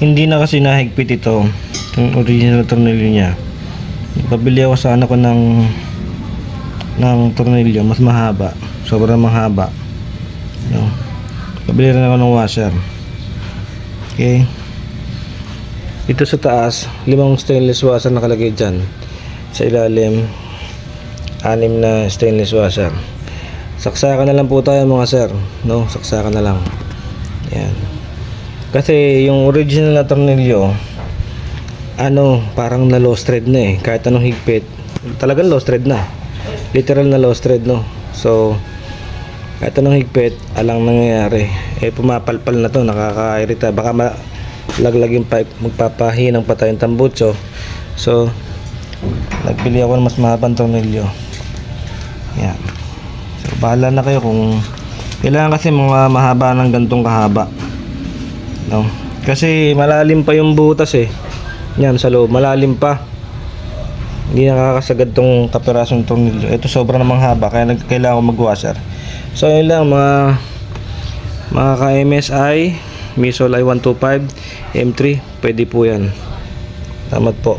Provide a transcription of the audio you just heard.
hindi na kasi nahigpit ito, yung original tornilyo niya. Pabili ako sa anak ko ng tornilyo mas mahaba, sobrang mahaba, no? Pabili rin ako ng washer. Okay, ito sa taas 5 stainless washer nakalagay dyan, sa ilalim 6 na stainless washer. Saksakan na lang po tayo mga sir, no? Saksakan na lang. Yan. Kasi yung original na tornilyo, parang na lost thread na eh. Kahit anong higpit, talagang lost thread na. Literal na lost thread, no? So, kahit anong higpit, alang nangyayari. Pumapalpal na to, nakakairita. Baka malaglag yung pipe, magpapahinang pa tayong tambutso. So, nagbili ako ng mas mahabang tornilyo. Yan. So, bahala na kayo kung kailangan, kasi mga mahaba ng gantong kahaba, no? Kasi malalim pa yung butas eh. Yan sa loob, malalim pa. Hindi nakakasagad tong kapirasong tornilyo. Ito sobrang namang haba, kaya kailangan ko mag-washer. So yun lang mga ka-MSI, Misol i125 M3, pwede po yan. Salamat po.